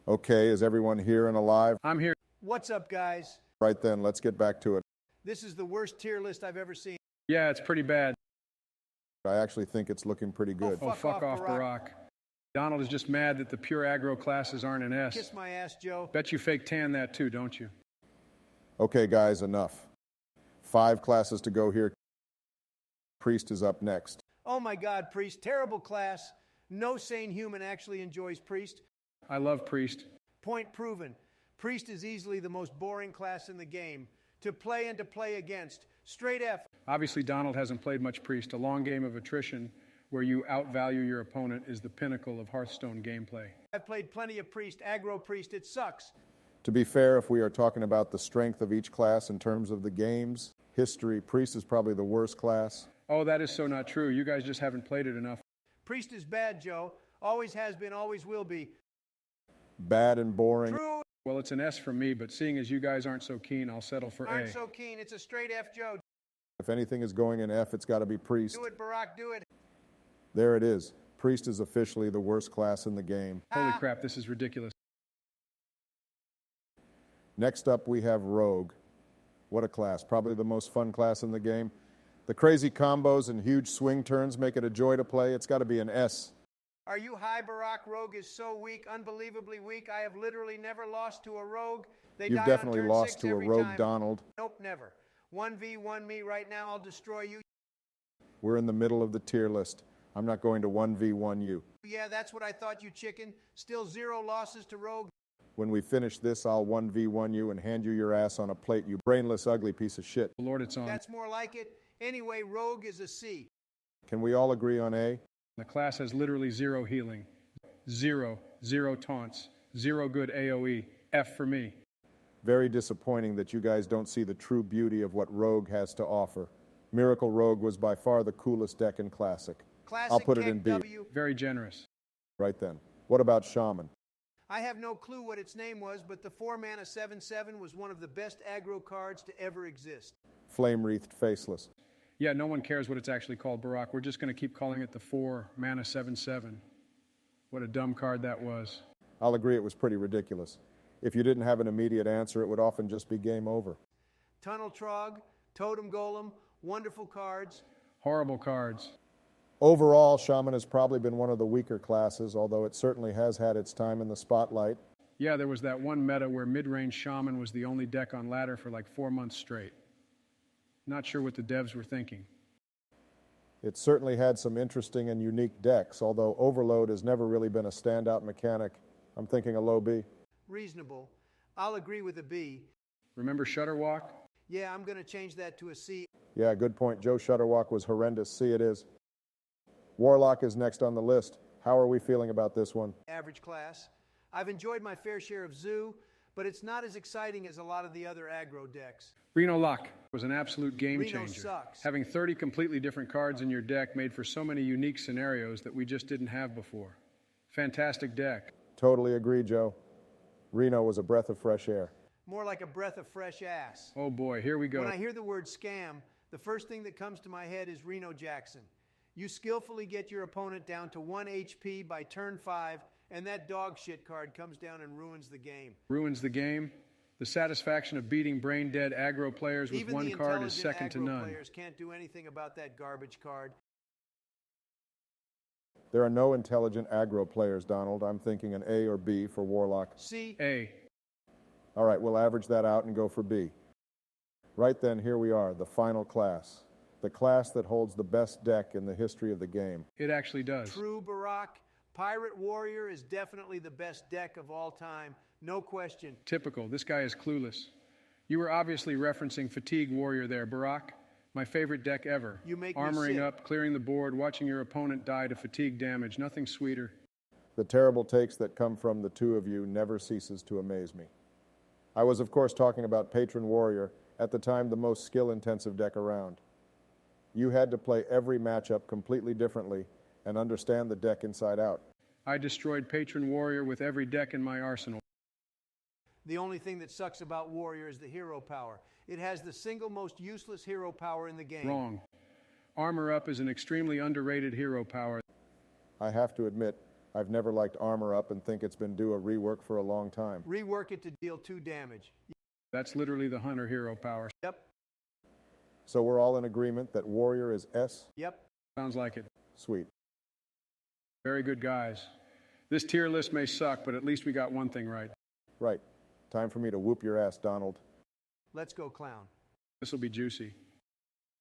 Okay, is everyone here and alive? I'm here. What's up, guys? Right then, let's get back to it. This is the worst tier list I've ever seen. Yeah, it's pretty bad. I actually think it's looking pretty good. Oh, fuck off, Barack. Donald is just mad that the pure aggro classes aren't an S. Kiss my ass, Joe. Bet you fake tan that too, don't you? Okay, guys, enough. 5 classes to go here. Priest is up next. Oh my God, Priest. Terrible class. No sane human actually enjoys Priest. I love Priest. Point proven. Priest is easily the most boring class in the game. To play and to play against. Straight F. Obviously, Donald hasn't played much Priest. A long game of attrition where you outvalue your opponent is the pinnacle of Hearthstone gameplay. I've played plenty of Priest, aggro Priest. It sucks. To be fair, if we are talking about the strength of each class in terms of the game's history, Priest is probably the worst class. Oh, that is so not true. You guys just haven't played it enough. Priest is bad, Joe. Always has been, always will be. Bad and boring. True. Well, it's an S for me, but seeing as you guys aren't so keen, I'll settle for Aren't A. so keen. It's a straight F, Joe. If anything is going in F, it's got to be Priest. Do it, Barack, do it. There it is. Priest is officially the worst class in the game. Holy crap, this is ridiculous. Next up, we have Rogue. What a class. Probably the most fun class in the game. The crazy combos and huge swing turns make it a joy to play. It's got to be an S. Are you high, Barack? Rogue is so weak, unbelievably weak. I have literally never lost to a Rogue. They You've die definitely on turn lost 6 to a every Rogue time. Donald. Nope, never. 1v1 me right now, I'll destroy you. We're in the middle of the tier list. I'm not going to 1v1 you. Yeah, that's what I thought, you chicken. Still 0 losses to Rogue. When we finish this, I'll 1v1 you and hand you your ass on a plate, you brainless, ugly piece of shit. Lord, it's on. That's more like it. Anyway, Rogue is a C. Can we all agree on A? The class has literally 0 healing. 0 taunts. 0 good AoE. F for me. Very disappointing that you guys don't see the true beauty of what Rogue has to offer. Miracle Rogue was by far the coolest deck in Classic. Classic I'll put it in B. W. Very generous. Right then. What about Shaman? I have no clue what its name was, but the 4-mana 7/7 was one of the best aggro cards to ever exist. Flame-wreathed Faceless. Yeah, no one cares what it's actually called, Barack. We're just going to keep calling it the 4-mana 7/7. What a dumb card that was. I'll agree it was pretty ridiculous. If you didn't have an immediate answer, it would often just be game over. Tunnel Trog, Totem Golem, wonderful cards. Horrible cards. Overall, Shaman has probably been one of the weaker classes, although it certainly has had its time in the spotlight. Yeah, there was that one meta where mid-range Shaman was the only deck on ladder for like 4 months straight. Not sure what the devs were thinking. It certainly had some interesting and unique decks, although Overload has never really been a standout mechanic. I'm thinking a low B. Reasonable. I'll agree with a B. Remember Shutterwalk? Yeah, I'm going to change that to a C. Yeah, good point. Joe Shutterwalk was horrendous. C it is. Warlock is next on the list. How are we feeling about this one? Average class. I've enjoyed my fair share of Zoo, but it's not as exciting as a lot of the other aggro decks. Reno Luck was an absolute game Reno changer. sucks. Having 30 completely different cards in your deck made for so many unique scenarios that we just didn't have before. Fantastic deck. Totally agree, Joe. Reno was a breath of fresh air. More like a breath of fresh ass. Oh boy, here we go. When I hear the word scam, the first thing that comes to my head is Reno Jackson. You skillfully get your opponent down to 1 HP by turn 5, and that dog shit card comes down and ruins the game. Ruins the game? The satisfaction of beating brain-dead aggro players with Even one the card is second to intelligent aggro none. players can't do anything about that garbage card. There are no intelligent aggro players, Donald. I'm thinking an A or B for Warlock. C. A. All right, we'll average that out and go for B. Right then, here we are, the final class. The class that holds the best deck in the history of the game. It actually does. True, Barack. Pirate Warrior is definitely the best deck of all time. No question. Typical. This guy is clueless. You were obviously referencing Fatigue Warrior there, Barack. My favorite deck ever. You make me Armoring sick. up, clearing the board, watching your opponent die to fatigue damage. Nothing sweeter. The terrible takes that come from the two of you never ceases to amaze me. I was, of course, talking about Patron Warrior, at the time the most skill-intensive deck around. You had to play every matchup completely differently and understand the deck inside out. I destroyed Patron Warrior with every deck in my arsenal. The only thing that sucks about Warrior is the hero power. It has the single most useless hero power in the game. Wrong. Armor Up is an extremely underrated hero power. I have to admit, I've never liked Armor Up and think it's been due a rework for a long time. Rework it to deal 2 damage. That's literally the hunter hero power. Yep. So we're all in agreement that Warrior is S? Yep. Sounds like it. Sweet. Very good guys. This tier list may suck, but at least we got one thing right. Right. Time for me to whoop your ass, Donald. Let's go, clown. This will be juicy.